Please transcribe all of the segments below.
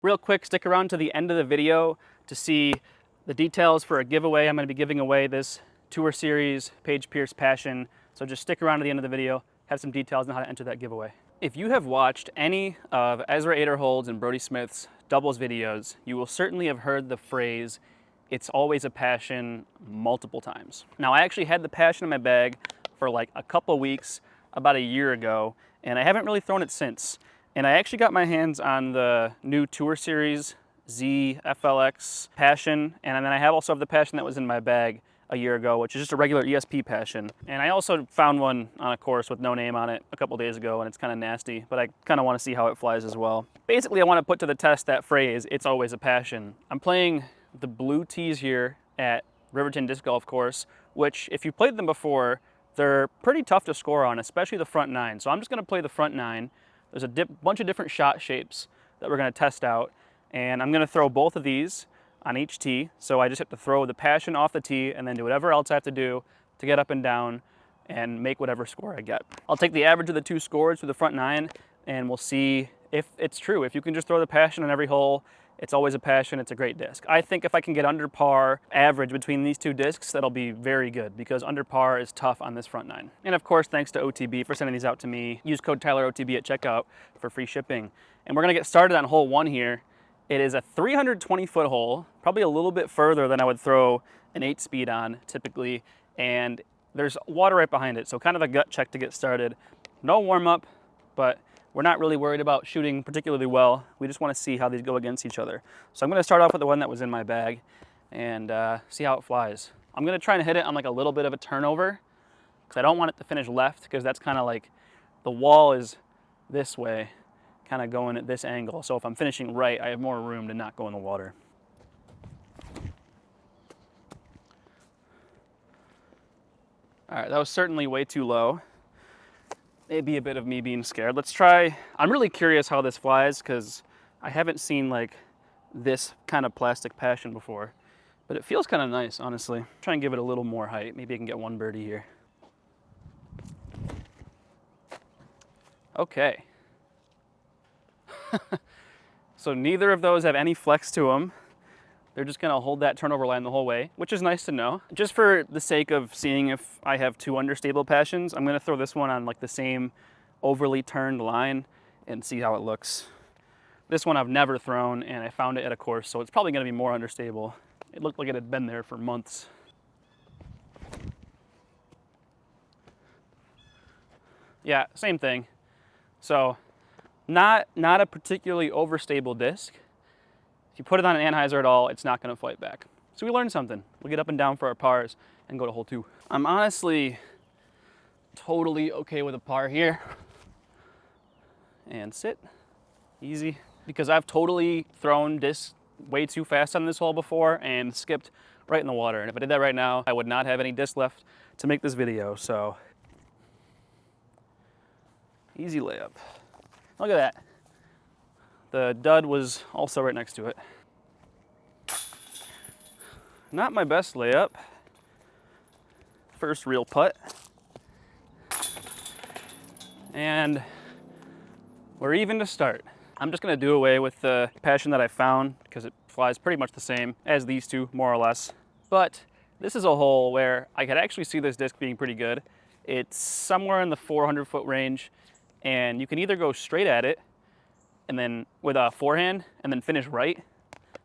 Real quick, stick around to the end of the video to see the details for a giveaway. I'm going to be giving away this Tour Series Paige Pierce Passion. So just stick around to the end of the video, have some details on how to enter that giveaway. If you have watched any of Ezra Aderhold's and Brodie Smith's doubles videos, you will certainly have heard the phrase, "It's always a passion," multiple times. Now, I actually had the Passion in my bag for like a couple weeks, about a year ago, and I haven't really thrown it since. And I actually got my hands on the new Tour Series Z FLX Passion, and then I also have the Passion that was in my bag a year ago, which is just a regular ESP Passion. And I also found one on a course with no name on it a couple days ago, and it's kind of nasty, but I kind of want to see how it flies as well. Basically, I want to put to the test that phrase, "It's always a passion." I'm playing the blue tees here at Riverton Disc Golf Course, which if you played them before, they're pretty tough to score on, especially the front nine. So I'm just going to play the front nine. There's a bunch of different shot shapes that we're going to test out, and I'm going to throw both of these on each tee. So I just have to throw the Passion off the tee and then do whatever else I have to do to get up and down and make whatever score I get. I'll take the average of the two scores through the front nine, and we'll see if it's true. If you can just throw the Passion on every hole, it's always a passion, it's a great disc. I think if I can get under par average between these two discs, that'll be very good, because under par is tough on this front nine. And of course, thanks to OTB for sending these out to me. Use code TylerOTB at checkout for free shipping. And we're gonna get started on hole one here. It is a 320-foot hole, probably a little bit further than I would throw an 8-speed on typically, and there's water right behind it, so kind of a gut check to get started. No warm-up, but we're not really worried about shooting particularly well. We just want to see how these go against each other. So I'm going to start off with the one that was in my bag and see how it flies. I'm going to try and hit it on like a little bit of a turnover, because I don't want it to finish left, because that's kind of like the wall is this way, kind of going at this angle. So if I'm finishing right, I have more room to not go in the water. All right, that was certainly way too low. Maybe a bit of me being scared. Let's try. I'm really curious how this flies, because I haven't seen like this kind of plastic Passion before, but it feels kind of nice, honestly. Try and give it a little more height. Maybe I can get one birdie here. Okay. So neither of those have any flex to them. They're just gonna hold that turnover line the whole way, which is nice to know. Just for the sake of seeing if I have two understable Passions, I'm gonna throw this one on like the same overly turned line and see how it looks. This one I've never thrown, and I found it at a course, so it's probably gonna be more understable. It looked like it had been there for months. Yeah, same thing. So not a particularly overstable disc. If you put it on an anhyzer at all, it's not going to fight back. So we learned something. We'll get up and down for our pars and go to hole two. I'm honestly totally okay with a par here. And sit. Easy. Because I've totally thrown discs way too fast on this hole before and skipped right in the water. And if I did that right now, I would not have any disc left to make this video. So easy layup. Look at that. The dud was also right next to it. Not my best layup. First real putt. And we're even to start. I'm just gonna do away with the Passion that I found, because it flies pretty much the same as these two, more or less. But this is a hole where I could actually see this disc being pretty good. It's somewhere in the 400-foot range, and you can either go straight at it and then with a forehand and then finish right.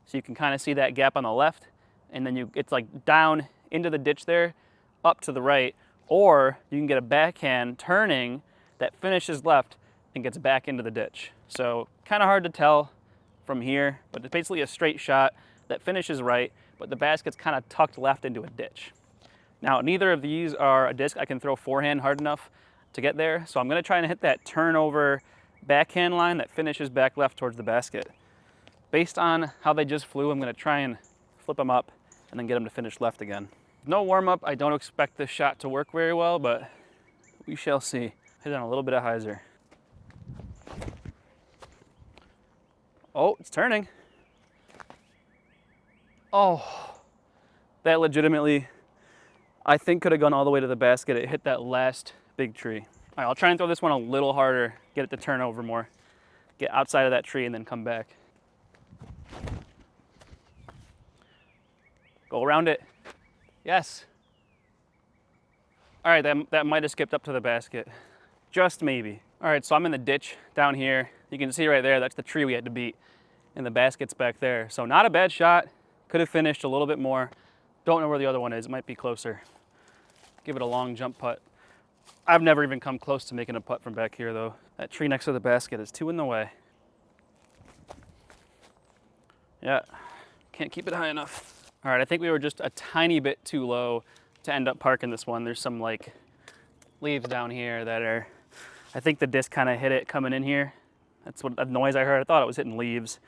So you can kind of see that gap on the left, and then it's like down into the ditch there, up to the right, or you can get a backhand turning that finishes left and gets back into the ditch. So kind of hard to tell from here, but it's basically a straight shot that finishes right, but the basket's kind of tucked left into a ditch. Now, neither of these are a disc I can throw forehand hard enough to get there, so I'm gonna try and hit that turnover backhand line that finishes back left towards the basket. Based on how they just flew, I'm gonna try and flip them up and then get them to finish left again. No warm up, I don't expect this shot to work very well, but we shall see. Hit on a little bit of hyzer. Oh, it's turning. Oh, that legitimately, I think could have gone all the way to the basket. It hit that last big tree. All right, I'll try and throw this one a little harder, get it to turn over more, get outside of that tree and then come back. Go around it. Yes. All right, that might have skipped up to the basket. Just maybe. All right, so I'm in the ditch down here. You can see right there, that's the tree we had to beat. And the basket's back there. So not a bad shot. Could have finished a little bit more. Don't know where the other one is. It might be closer. Give it a long jump putt. I've never even come close to making a putt from back here though. That tree next to the basket is 2 in the way. Yeah, can't keep it high enough. All right, I think we were just a tiny bit too low to end up parking this one. There's some like leaves down here that are, I think the disc kind of hit it coming in here. That's what the noise I heard. I thought it was hitting leaves,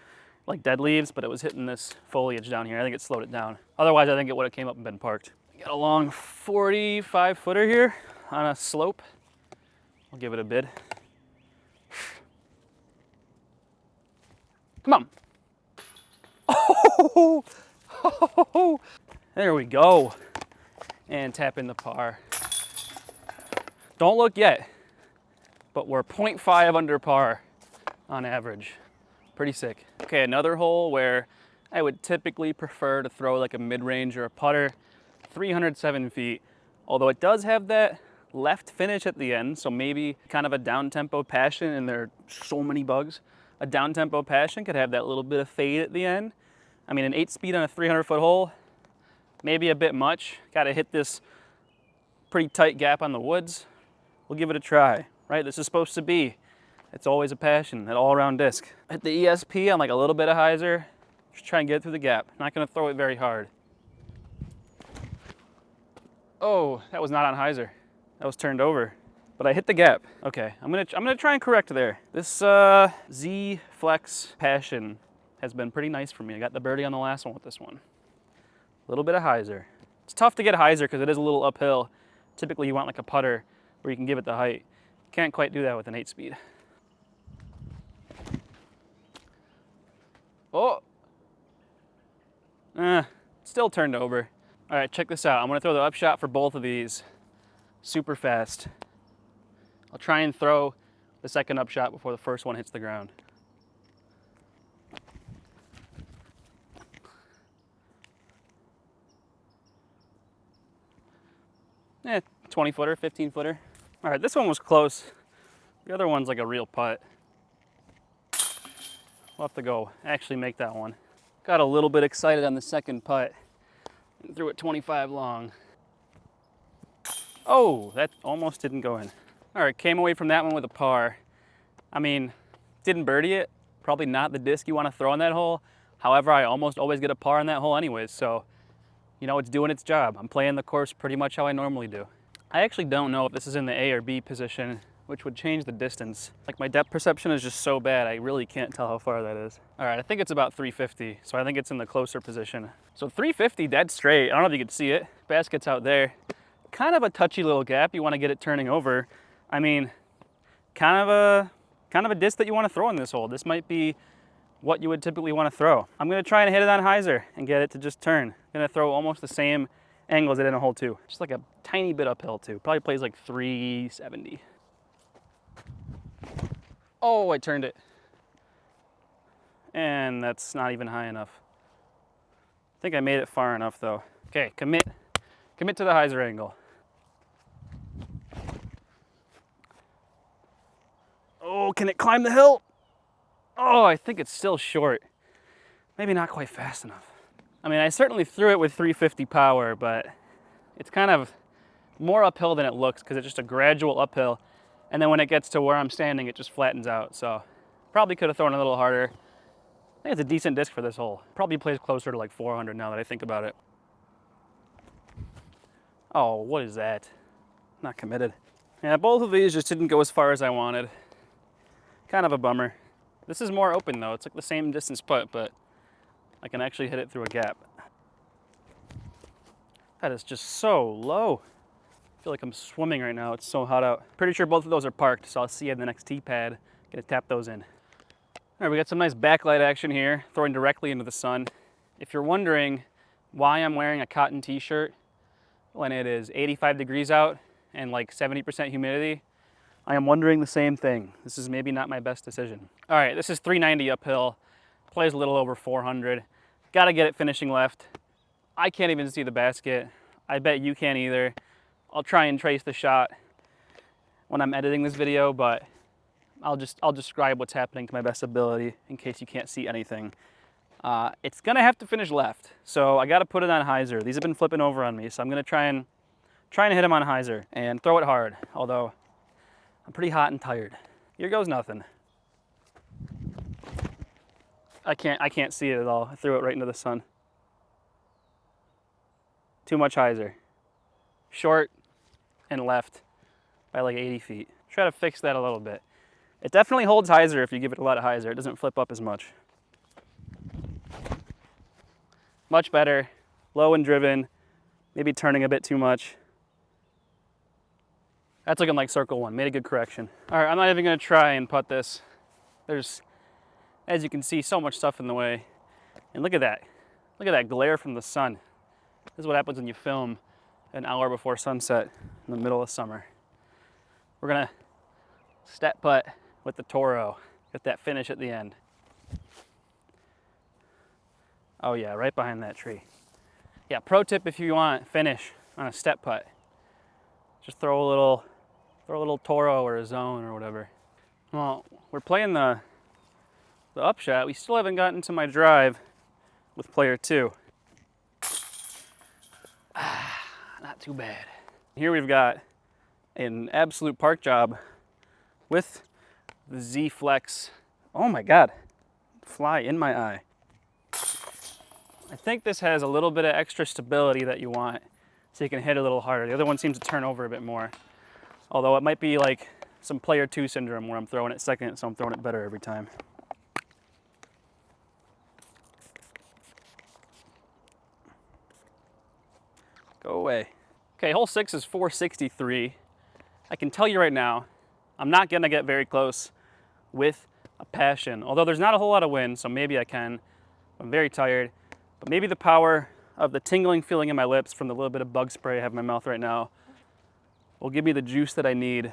like dead leaves, but it was hitting this foliage down here. I think it slowed it down. Otherwise, I think it would have came up and been parked. Got a long 45 footer here on a slope. I'll give it a bid. Come on. Oh, there we go. And tap in the par. Don't look yet, but we're 0.5 under par on average. Pretty sick. Okay, another hole where I would typically prefer to throw like a mid-range or a putter, 307 feet. Although it does have that left finish at the end, so maybe kind of a down-tempo passion, and there are so many bugs. A down-tempo passion could have that little bit of fade at the end. I mean, an 8-speed on a 300-foot hole, maybe a bit much. Got to hit this pretty tight gap on the woods. We'll give it a try, right? This is supposed to be. It's always a passion, that all-around disc. Hit the ESP on like a little bit of hyzer. Just try and get it through the gap. Not going to throw it very hard. Oh, that was not on hyzer. That was turned over. But I hit the gap. Okay, I'm gonna try and correct there. This Z Flex Passion has been pretty nice for me. I got the birdie on the last one with this one. A little bit of hyzer. It's tough to get hyzer because it is a little uphill. Typically you want like a putter where you can give it the height. Can't quite do that with an 8-speed. Oh! Still turned over. All right, check this out. I'm gonna throw the upshot for both of these super fast. I'll try and throw the second upshot before the first one hits the ground. Eh, 20 footer, 15 footer. All right, this one was close. The other one's like a real putt. We'll have to go actually make that one. Got a little bit excited on the second putt and threw it 25 long. Oh, that almost didn't go in. All right, came away from that one with a par. I mean, didn't birdie it. Probably not the disc you want to throw on that hole. However, I almost always get a par on that hole anyways, so you know, it's doing its job. I'm playing the course pretty much how I normally do. I actually don't know if this is in the A or B position, which would change the distance. Like my depth perception is just so bad, I really can't tell how far that is. All right, I think it's about 350, so I think it's in the closer position. So 350 dead straight. I don't know if you can see it. Basket's out there. Kind of a touchy little gap. You want to get it turning over. I mean, kind of a disc that you want to throw in this hole. This might be what you would typically want to throw. I'm going to try and hit it on hyzer and get it to just turn. I'm going to throw almost the same angle as it did in hole 2. Just like a tiny bit uphill too. Probably plays like 370. Oh, I turned it. And that's not even high enough. I think I made it far enough though. Okay, commit to the hyzer angle. Oh, can it climb the hill? Oh, I think it's still short. Maybe not quite fast enough. I mean, I certainly threw it with 350 power, but it's kind of more uphill than it looks because it's just a gradual uphill. And then when it gets to where I'm standing, it just flattens out. So probably could have thrown a little harder. I think it's a decent disc for this hole. Probably plays closer to like 400 now that I think about it. Oh, what is that? Not committed. Yeah, both of these just didn't go as far as I wanted. Kind of a bummer. This is more open though. It's like the same distance putt, but I can actually hit it through a gap. That is just so low. I feel like I'm swimming right now. It's so hot out. Pretty sure both of those are parked, so I'll see you in the next tee pad. Gonna tap those in. All right, we got some nice backlight action here, throwing directly into the sun. If you're wondering why I'm wearing a cotton t-shirt when it is 85 degrees out and like 70% humidity, I am wondering the same thing. This is maybe not my best decision. All right, this is 390 uphill, plays a little over 400. Gotta get it finishing left. I can't even see the basket. I bet you can't either. I'll try and trace the shot when I'm editing this video, but I'll describe what's happening to my best ability in case you can't see anything. It's gonna have to finish left, so I gotta put it on hyzer. These have been flipping over on me, so I'm gonna try and hit them on hyzer and throw it hard, although I'm pretty hot and tired. Here goes nothing. I can't see it at all. I threw it right into the sun. Too much hyzer. Short and left by like 80 feet. Try to fix that a little bit. It definitely holds hyzer if you give it a lot of hyzer. It doesn't flip up as much. Much better. Low and driven. Maybe turning a bit too much. That's looking like circle one. Made a good correction. All right, I'm not even gonna try and putt this. There's, as you can see, so much stuff in the way. And look at that. Look at that glare from the sun. This is what happens when you film an hour before sunset in the middle of summer. We're gonna step putt with the Toro. Get that finish at the end. Oh yeah, right behind that tree. Yeah, pro tip if you want finish on a step putt. Just throw a little Toro or a zone or whatever. Well, we're playing the upshot. We still haven't gotten to my drive with player 2. Not too bad. Here we've got an absolute park job with the Z Flex. Oh my God, fly in my eye. I think this has a little bit of extra stability that you want so you can hit a little harder. The other one seems to turn over a bit more. Although it might be like some player 2 syndrome where I'm throwing it second, so I'm throwing it better every time. Go away. Okay, hole 6 is 463. I can tell you right now, I'm not gonna get very close with a passion. Although there's not a whole lot of wind, so maybe I can. I'm very tired, but maybe the power of the tingling feeling in my lips from the little bit of bug spray I have in my mouth right now will give me the juice that I need,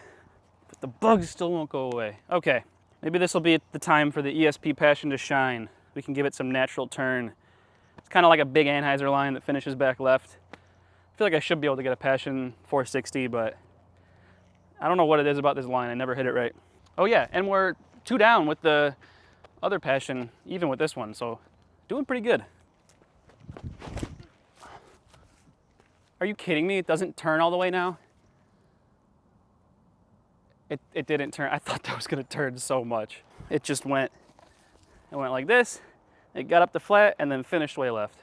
but the bugs still won't go away. Okay, maybe this will be the time for the ESP passion to shine. We can give it some natural turn. It's kind of like a big Anheuser line that finishes back left. I feel like I should be able to get a passion 460, but I don't know what it is about this line. I never hit it right. Oh yeah, and we're 2 down with the other passion, even with this one, so doing pretty good. Are you kidding me? It doesn't turn all the way now? It didn't turn. I thought that was gonna turn so much. It just went, it went like this, it got up to flat, and then finished way left.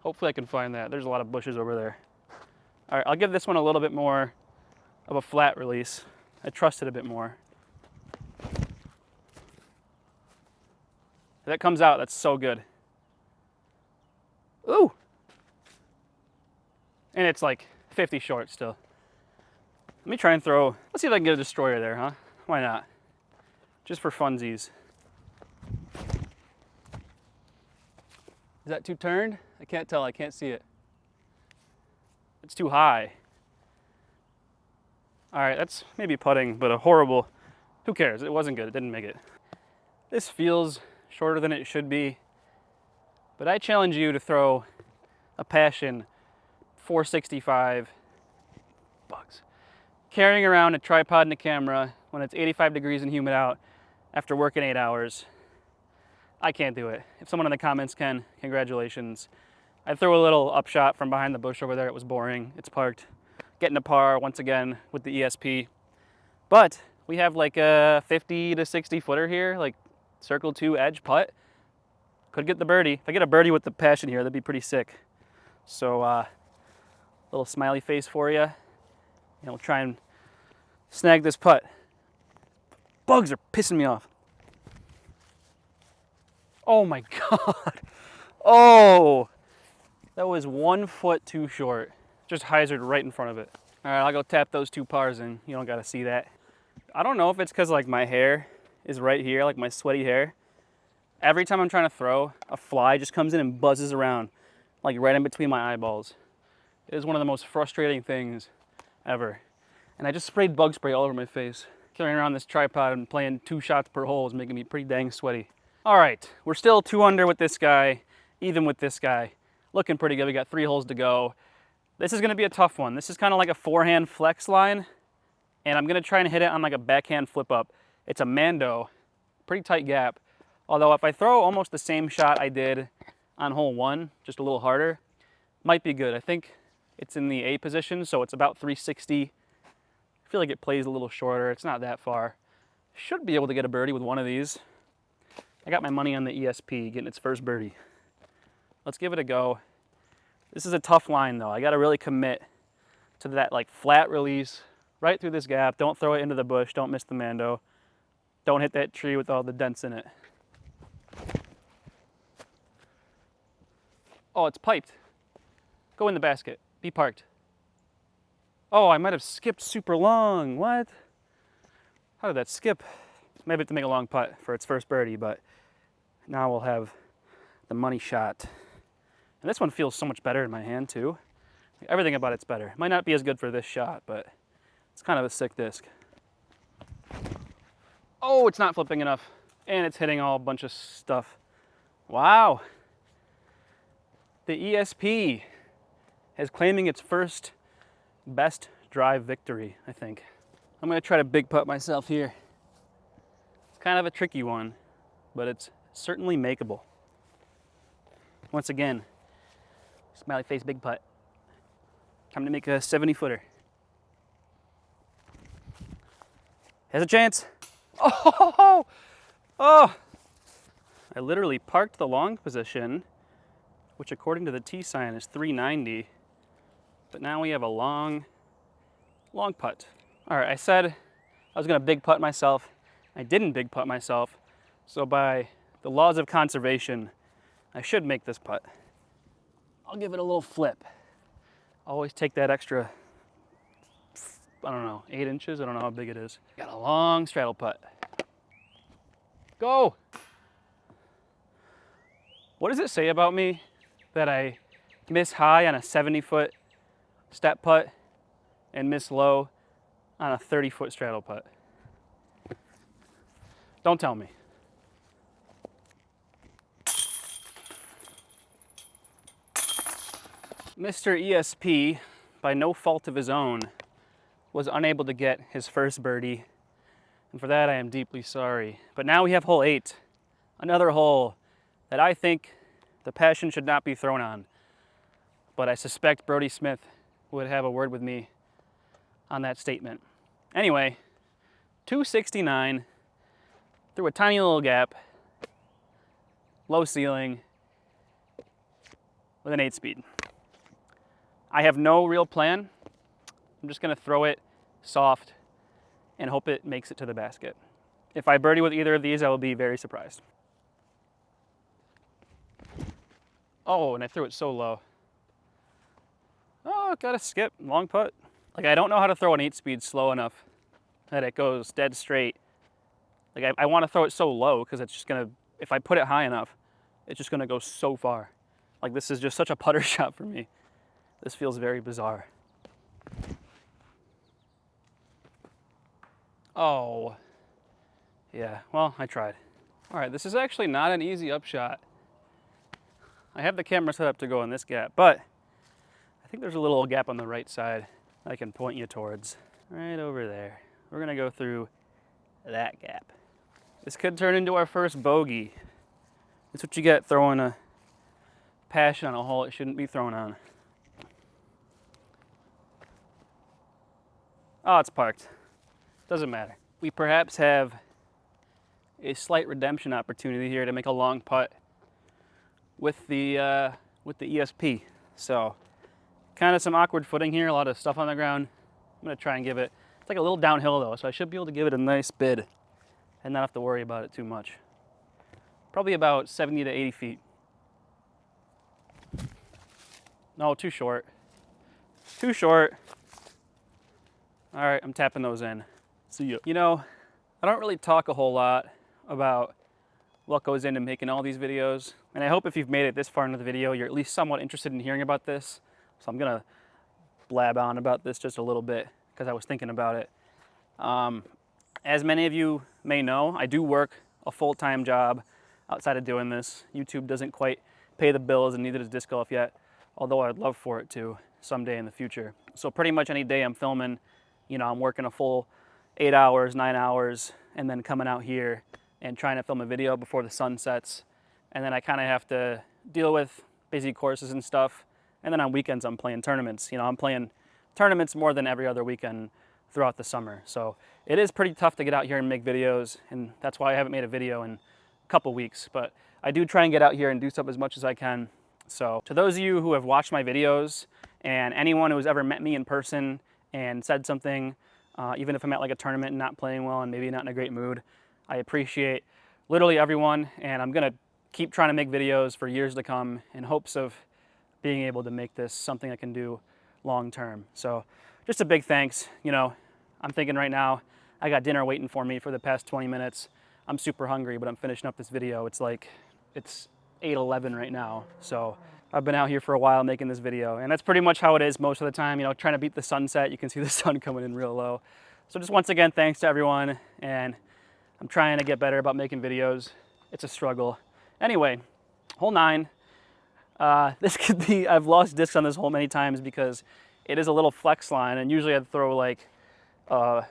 Hopefully I can find that. There's a lot of bushes over there. All right, I'll give this one a little bit more of a flat release. I trust it a bit more. If that comes out, that's so good. Ooh! And it's like 50 short still. Let me try and throw, let's see if I can get a destroyer there, huh? Why not? Just for funsies. Is that too turned? I can't tell, I can't see it. It's too high. All right, that's maybe putting, but a horrible, who cares? It wasn't good, it didn't make it. This feels shorter than it should be, but I challenge you to throw a passion 465 bugs. Carrying around a tripod and a camera when it's 85 degrees and humid out after working 8 hours. I can't do it. If someone in the comments can, congratulations. I threw a little upshot from behind the bush over there. It was boring. It's parked. Getting a par once again with the ESP. But we have like a 50 to 60 footer here, like circle 2 edge putt. Could get the birdie. If I get a birdie with the passion here, that'd be pretty sick. So little smiley face for you. And we'll try and snag this putt. Bugs are pissing me off. Oh my God. Oh, that was 1 foot too short. Just hyzered right in front of it. All right, I'll go tap those 2 pars in. You don't gotta see that. I don't know if it's cause like my hair is right here, like my sweaty hair. Every time I'm trying to throw, a fly just comes in and buzzes around, like right in between my eyeballs. It is one of the most frustrating things ever. And I just sprayed bug spray all over my face. Carrying around this tripod and playing 2 shots per hole is making me pretty dang sweaty. All right, we're still 2 under with this guy, even with this guy. looking pretty good. We got 3 holes to go. This is gonna be a tough one. This is kind of like a forehand flex line, and I'm gonna try and hit it on like a backhand flip up. It's a Mando, pretty tight gap. Although if I throw almost the same shot I did on hole 1, just a little harder, might be good. I think it's in the A position, so it's about 360. I feel like it plays a little shorter. It's not that far. Should be able to get a birdie with one of these. I got my money on the ESP getting its first birdie. Let's give it a go. This is a tough line though. I got to really commit to that like flat release right through this gap. Don't throw it into the bush. Don't miss the Mando. Don't hit that tree with all the dents in it. Oh, it's piped. Go in the basket. Be parked. Oh, I might have skipped super long. What? How did that skip? Maybe to make a long putt for its first birdie, but now we'll have the money shot. And this one feels so much better in my hand too. Everything about it's better. Might not be as good for this shot, but it's kind of a sick disc. Oh, it's not flipping enough. And it's hitting all a bunch of stuff. Wow. The ESP is claiming its first best drive victory, I think. I'm gonna try to big putt myself here. It's kind of a tricky one, but it's certainly makeable. Once again, smiley face big putt. Time to make a 70-footer. Has a chance. Oh, oh! I literally parked the long position, which according to the tee sign is 390. But now we have a long putt. All right, I said I was gonna big putt myself. I didn't big putt myself. So by the laws of conservation, I should make this putt. I'll give it a little flip. Always take that extra, I don't know, 8 inches? I don't know how big it is. Got a long straddle putt. Go! What does it say about me that I miss high on a 70-foot step putt and miss low on a 30-foot straddle putt? Don't tell me. Mr. ESP, by no fault of his own, was unable to get his first birdie, and for that I am deeply sorry. But now we have hole 8, another hole that I think the passion should not be thrown on. But I suspect Brodie Smith would have a word with me on that statement. Anyway, 269 through a tiny little gap, low ceiling, with an 8-speed. I have no real plan. I'm just gonna throw it soft and hope it makes it to the basket. If I birdie with either of these, I will be very surprised. Oh, and I threw it so low. Oh, got a skip, long putt. Like, I don't know how to throw an 8-speed slow enough that it goes dead straight. Like, I want to throw it so low because it's just gonna, if I put it high enough, it's just gonna go so far. Like, this is just such a putter shot for me. This feels very bizarre. Oh, yeah, well, I tried. All right, this is actually not an easy upshot. I have the camera set up to go in this gap, but I think there's a little gap on the right side I can point you towards. Right over there. We're gonna go through that gap. This could turn into our first bogey. That's what you get throwing a passion on a hole it shouldn't be thrown on. Oh, it's parked. Doesn't matter. We perhaps have a slight redemption opportunity here to make a long putt with the ESP. So, kind of some awkward footing here, a lot of stuff on the ground. I'm gonna try and give it, it's like a little downhill though, so I should be able to give it a nice bid and not have to worry about it too much. Probably about 70 to 80 feet. No, too short. Too short. All right, I'm tapping those in. See ya. You know, I don't really talk a whole lot about what goes into making all these videos, and I hope if you've made it this far into the video, you're at least somewhat interested in hearing about this. So I'm gonna blab on about this just a little bit because I was thinking about it. As many of you may know, I do work a full-time job outside of doing this. YouTube doesn't quite pay the bills, and neither does disc golf yet, although I'd love for it to someday in the future. So pretty much any day I'm filming, you know, I'm working a full 8 hours, 9 hours, and then coming out here and trying to film a video before the sun sets. And then I kind of have to deal with busy courses and stuff. And then on weekends I'm playing tournaments. You know, I'm playing tournaments more than every other weekend throughout the summer. So it is pretty tough to get out here and make videos, and that's why I haven't made a video in a couple weeks. But I do try and get out here and do stuff as much as I can. So to those of you who have watched my videos, and anyone who's ever met me in person and said something, even if I'm at like a tournament and not playing well and maybe not in a great mood, I appreciate literally everyone, and I'm gonna keep trying to make videos for years to come in hopes of being able to make this something I can do long term. So just a big thanks. You know, I'm thinking right now, I got dinner waiting for me for the past 20 minutes. I'm super hungry, but I'm finishing up this video. It's 8:11 right now. So I've been out here for a while making this video, and that's pretty much how it is most of the time, you know, trying to beat the sunset. You can see the sun coming in real low. So just once again, thanks to everyone, and I'm trying to get better about making videos. It's a struggle. Anyway, hole 9. This could be, I've lost discs on this hole many times because it is a little flex line, and usually I'd throw like a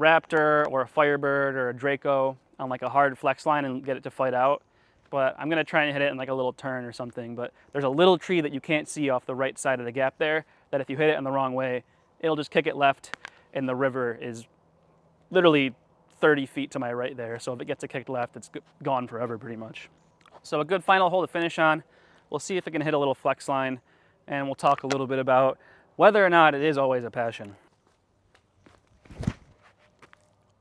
Raptor or a Firebird or a Draco on like a hard flex line and get it to fight out. But I'm gonna try and hit it in like a little turn or something. But there's a little tree that you can't see off the right side of the gap there, that if you hit it in the wrong way, it'll just kick it left, and the river is literally 30 feet to my right there. So if it gets it kicked left, it's gone forever pretty much. So a good final hole to finish on. We'll see if it can hit a little flex line, and we'll talk a little bit about whether or not it is always a passion.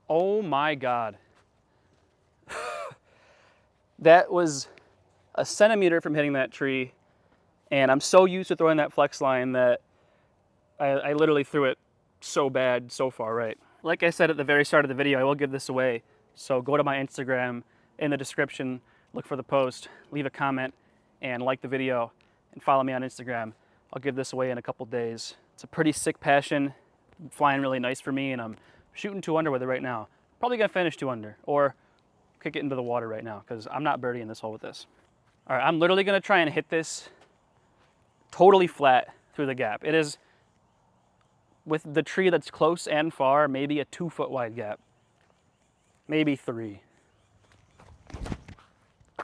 Oh my God. That was a centimeter from hitting that tree, and I'm so used to throwing that flex line that I literally threw it so bad so far right. Like I said at the very start of the video, I will give this away. So go to my Instagram, in the description, look for the post, leave a comment, and like the video, and follow me on Instagram. I'll give this away in a couple days. It's a pretty sick passion, flying really nice for me, and I'm shooting 2 under with it right now. Probably gonna finish 2 under, or kick it into the water right now, because I'm not birdieing this hole with this. All right, I'm literally gonna try and hit this totally flat through the gap. It is, with the tree that's close and far, maybe a 2 foot wide gap. Maybe 3.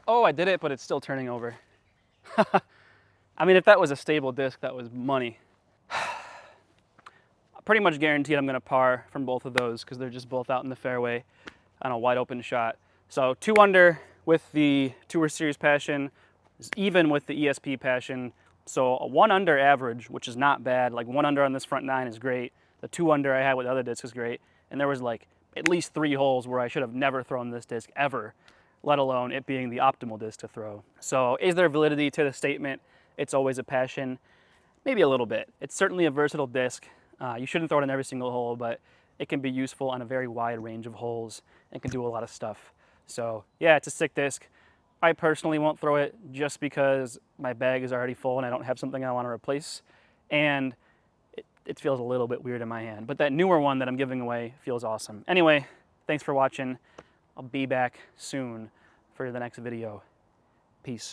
Oh, I did it, but it's still turning over. I mean, if that was a stable disc, that was money. Pretty much guaranteed I'm gonna par from both of those because they're just both out in the fairway on a wide open shot. So 2 under with the Tour Series passion, is even with the ESP passion. So a 1 under average, which is not bad. Like 1 under on this front 9 is great. The 2 under I had with the other disc is great. And there was like at least 3 holes where I should have never thrown this disc ever, let alone it being the optimal disc to throw. So is there validity to the statement, it's always a passion? Maybe a little bit. It's certainly a versatile disc. You shouldn't throw it in every single hole, but it can be useful on a very wide range of holes and can do a lot of stuff. So yeah, it's a sick disc. I personally won't throw it just because my bag is already full and I don't have something I want to replace. And it feels a little bit weird in my hand. But that newer one that I'm giving away feels awesome. Anyway, thanks for watching. I'll be back soon for the next video. Peace.